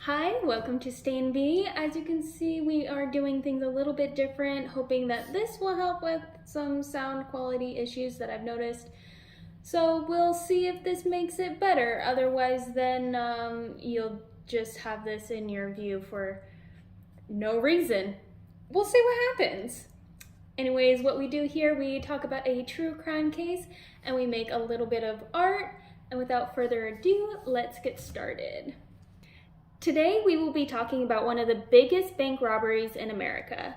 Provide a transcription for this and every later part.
Hi, welcome to Stain B. As you can see, we are doing things a little bit different, hoping that this will help with some sound quality issues that I've noticed. So we'll see if this makes it better. Otherwise, then you'll just have this in your view for no reason. We'll see what happens. Anyways, what we do here, we talk about a true crime case and we make a little bit of art. And without further ado, let's get started. Today, we will be talking about one of the biggest bank robberies in America,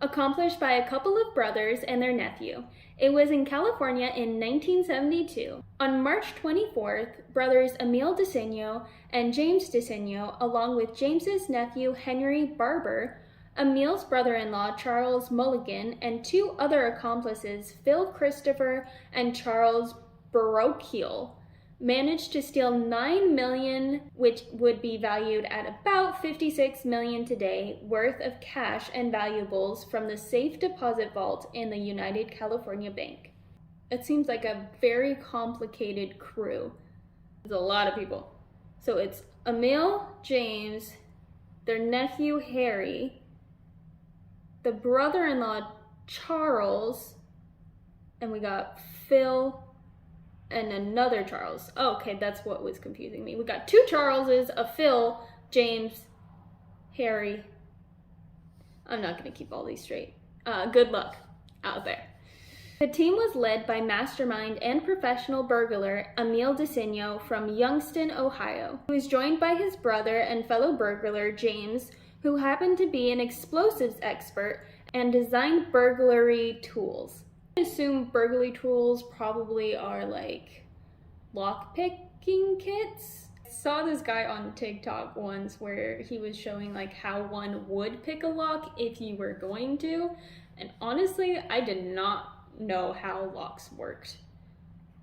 accomplished by a couple of brothers and their nephew. It was in California in 1972. On March 24th, brothers Emile DeSegno and James DeSegno, along with James's nephew Henry Barber, Emile's brother-in-law Charles Mulligan, and two other accomplices, Phil Christopher and Charles Baroquiel, managed to steal $9 million, which would be valued at about $56 million today, worth of cash and valuables from the safe deposit vault in the United California Bank. It seems like a very complicated crew. There's a lot of people. So it's Emile, James, their nephew Harry, the brother-in-law Charles, and we got Phil and another Charles. Oh, okay, that's what was confusing me. We got two Charleses, a Phil, James, Harry. I'm not going to keep all these straight. Good luck out there. The team was led by mastermind and professional burglar Emile DeSegno from Youngstown, Ohio. He was joined by his brother and fellow burglar James, who happened to be an explosives expert and designed burglary tools. I assume burglary tools probably are like lock picking kits. I saw this guy on TikTok once where he was showing like how one would pick a lock if you were going to, and honestly I did not know how locks worked,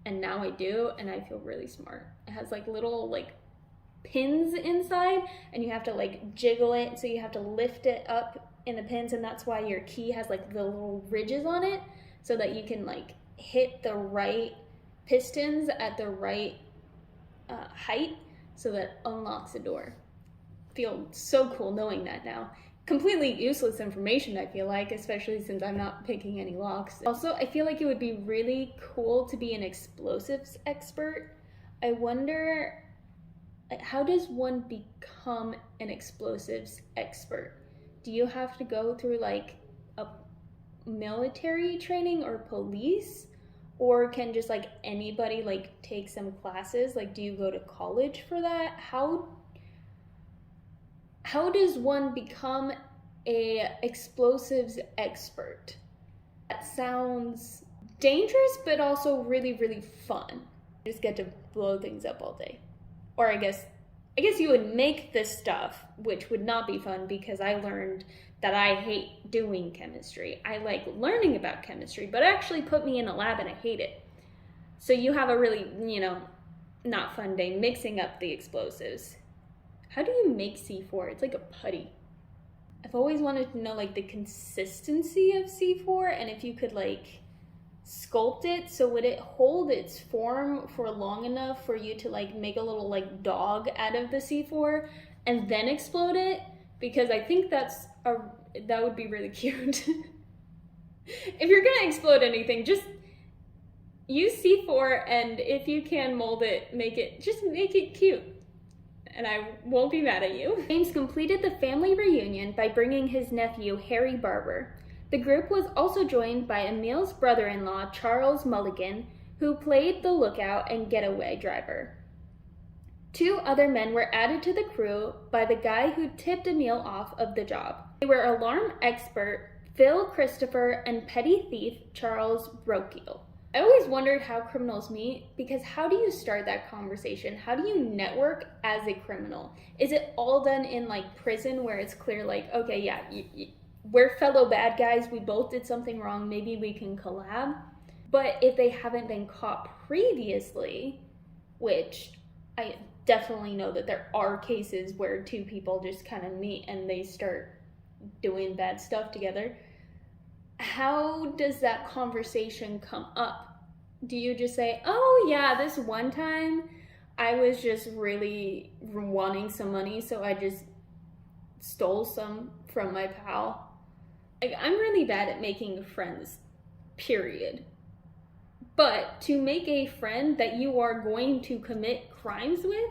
and now I do, and I feel really smart. It has like little like pins inside and you have to like jiggle it, so you have to lift it up in the pins, and that's why your key has like the little ridges on it, so that you can like hit the right pistons at the right height, so that unlocks the door. Feel so cool knowing that now. Completely useless information, I feel like, especially since I'm not picking any locks. Also, I feel like it would be really cool to be an explosives expert. I wonder, how does one become an explosives expert? Do you have to go through like a military training or police, or can just like anybody like take some classes? Like, do you go to college for that? How does one become a explosives expert? That sounds dangerous, but also really, really fun. You just get to blow things up all day. Or I guess you would make this stuff, which would not be fun, because I learned that I hate doing chemistry. I like learning about chemistry, but actually put me in a lab and I hate it. So you have a really, not fun day mixing up the explosives. How do you make C4? It's like a putty. I've always wanted to know like the consistency of C4, and if you could like sculpt it, so would it hold its form for long enough for you to like make a little like dog out of the C4 and then explode it? Because I think that would be really cute. If you're gonna explode anything, just use C4, and if you can mold it, make it cute, and I won't be mad at you. James completed the family reunion by bringing his nephew Harry Barber. The group was also joined by Emile's brother-in-law Charles Mulligan, who played the lookout and getaway driver. Two other men were added to the crew by the guy who tipped Emile off of the job. They were alarm expert Phil Christopher and petty thief Charles Baroquiel. I always wondered how criminals meet, because how do you start that conversation? How do you network as a criminal? Is it all done in like prison, where it's clear like, okay, yeah, we're fellow bad guys, we both did something wrong, maybe we can collab? But if they haven't been caught previously, which I definitely know that there are cases where two people just kind of meet and they start doing bad stuff together, how does that conversation come up? Do you just say, oh yeah, this one time I was just really wanting some money, so I just stole some from my pal. Like, I'm really bad at making friends, period. But to make a friend that you are going to commit crimes with,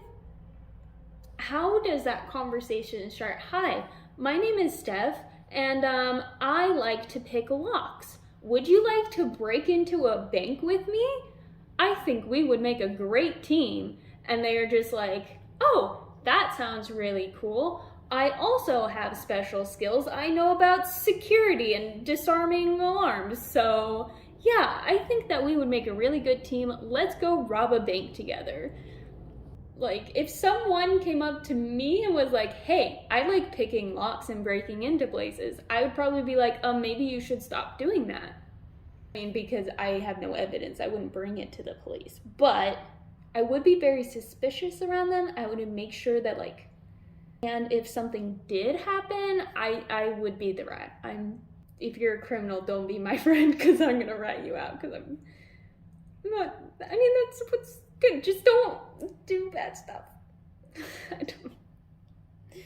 how does that conversation start? Hi, my name is Steph, and I like to pick locks. Would you like to break into a bank with me? I think we would make a great team. And they are just like, oh, that sounds really cool. I also have special skills. I know about security and disarming alarms. So yeah, I think that we would make a really good team. Let's go rob a bank together. Like, if someone came up to me and was like, hey, I like picking locks and breaking into places, I would probably be like, maybe you should stop doing that. I mean, because I have no evidence, I wouldn't bring it to the police. But I would be very suspicious around them. I would make sure that, like, and if something did happen, I would be the rat. If you're a criminal, don't be my friend, because I'm gonna rat you out, because I'm not, I mean, that's what's good. Just don't do bad stuff. I don't.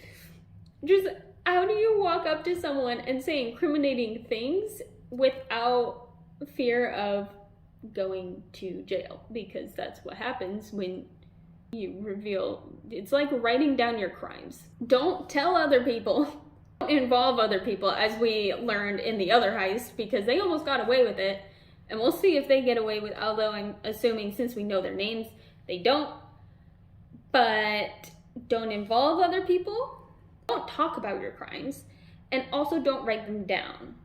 Just, how do you walk up to someone and say incriminating things without fear of going to jail? Because that's what happens when you reveal. It's like writing down your crimes. Don't tell other people. Don't involve other people, as we learned in the other heist, because they almost got away with it. And we'll see if they get away with, although I'm assuming since we know their names, they don't. But don't involve other people. Don't talk about your crimes. And also don't write them down.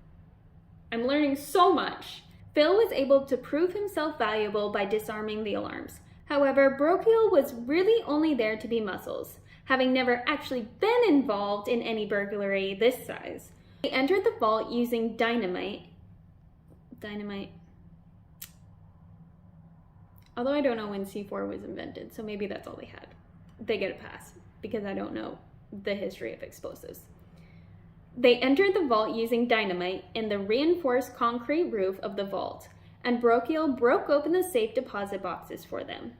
I'm learning so much. Phil was able to prove himself valuable by disarming the alarms. However, Brokiel was really only there to be muscles, having never actually been involved in any burglary this size. He entered the vault using dynamite. Although I don't know when C4 was invented, so maybe that's all they had. They get a pass, because I don't know the history of explosives. They entered the vault using dynamite in the reinforced concrete roof of the vault, and Brokiel broke open the safe deposit boxes for them.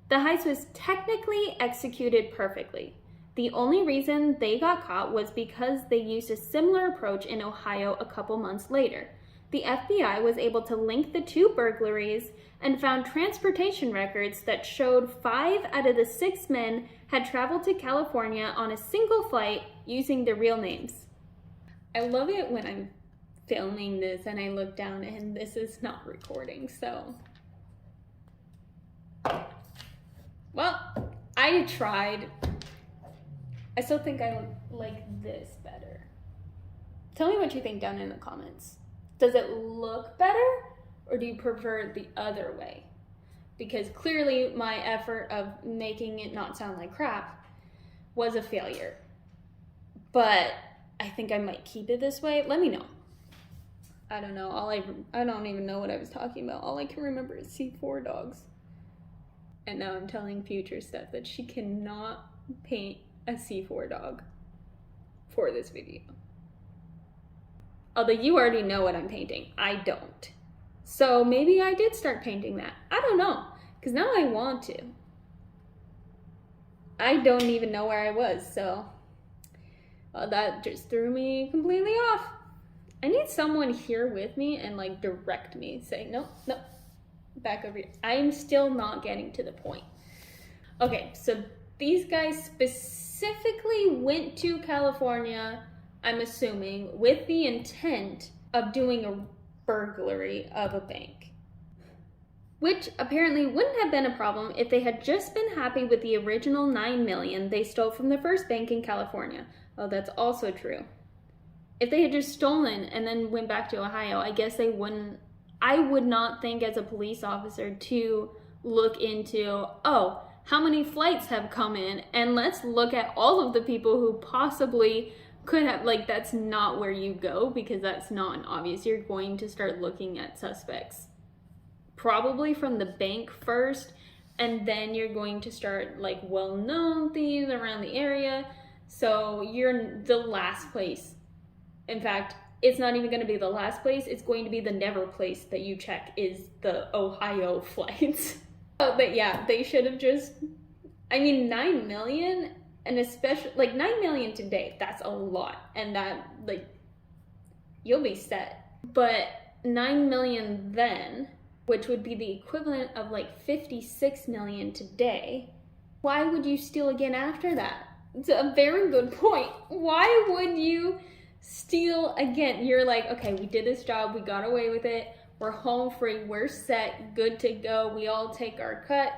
The heist was technically executed perfectly. The only reason they got caught was because they used a similar approach in Ohio a couple months later. The FBI was able to link the two burglaries and found transportation records that showed 5 out of the 6 men had traveled to California on a single flight using their real names. I love it when I'm filming this and I look down and this is not recording, so. Well, I tried. I still think I like this better. Tell me what you think down in the comments. Does it look better, or do you prefer the other way? Because clearly my effort of making it not sound like crap was a failure. But I think I might keep it this way. Let me know. I don't know. I don't even know what I was talking about. All I can remember is C4 dogs. And now I'm telling future Steph that she cannot paint a C4 dog for this video. Although you already know what I'm painting. I don't. So maybe I did start painting that. I don't know. Because now I want to. I don't even know where I was, so. Well, that just threw me completely off. I need someone here with me and like direct me. Say, nope, nope. Back over here. I'm still not getting to the point. Okay, so these guys specifically went to California, I'm assuming, with the intent of doing a burglary of a bank. Which apparently wouldn't have been a problem if they had just been happy with the original $9 million they stole from the first bank in California. Oh, that's also true. If they had just stolen and then went back to Ohio, I guess they wouldn't. I would not think as a police officer to look into, oh, how many flights have come in, and let's look at all of the people who possibly could have, like, that's not where you go, because that's not an obvious. You're going to start looking at suspects probably from the bank first, and then you're going to start like well-known thieves around the area. So you're the last place. In fact, it's not even going to be the last place. It's going to be the never place that you check is the Ohio flights. Oh, but yeah, they should have just, I mean, 9 million, and especially, like, 9 million today, that's a lot. And that, like, you'll be set. But 9 million then, which would be the equivalent of like 56 million today, why would you steal again after that? It's a very good point. Why would you steal again? You're like, okay, we did this job, we got away with it, we're home free, we're set, good to go, we all take our cut.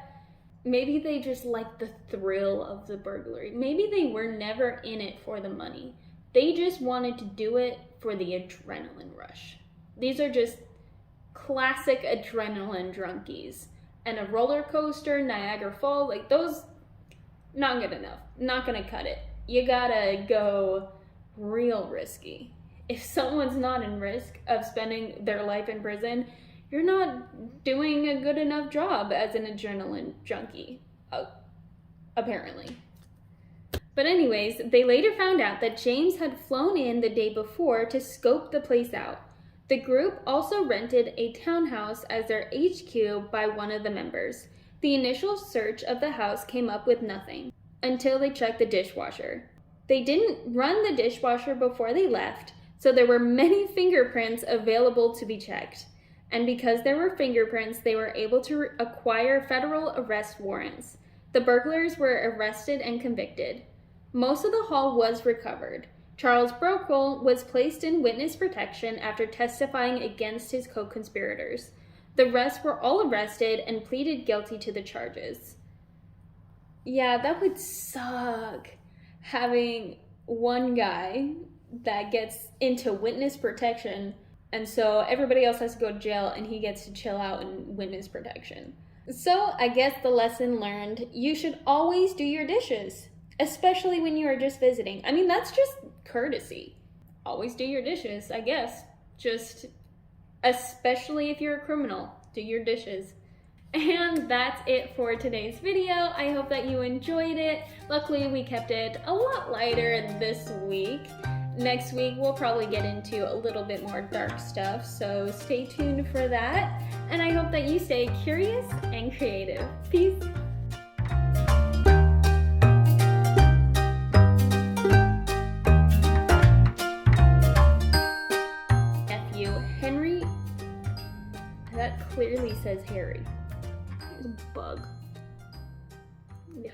Maybe they just like the thrill of the burglary. Maybe they were never in it for the money. They just wanted to do it for the adrenaline rush. These are just classic adrenaline drunkies. And a roller coaster, Niagara Falls, like those, not good enough. Not gonna cut it. You gotta go real risky. If someone's not in risk of spending their life in prison, you're not doing a good enough job as an adrenaline junkie, apparently. But anyways, they later found out that James had flown in the day before to scope the place out. The group also rented a townhouse as their HQ by one of the members. The initial search of the house came up with nothing until they checked the dishwasher. They didn't run the dishwasher before they left, so there were many fingerprints available to be checked. And because there were fingerprints, they were able to acquire federal arrest warrants. The burglars were arrested and convicted. Most of the haul was recovered. Charles Brokaw was placed in witness protection after testifying against his co-conspirators. The rest were all arrested and pleaded guilty to the charges. Yeah, that would suck, having one guy that gets into witness protection, and so everybody else has to go to jail and he gets to chill out in witness protection. So I guess the lesson learned, you should always do your dishes, especially when you are just visiting. I mean, that's just courtesy. Always do your dishes, I guess. Just, especially if you're a criminal, do your dishes. And that's it for today's video. I hope that you enjoyed it. Luckily, we kept it a lot lighter this week. Next week, we'll probably get into a little bit more dark stuff, so stay tuned for that. And I hope that you stay curious and creative. Peace. F.U. Henry. That clearly says Harry. It's a bug. Yeah.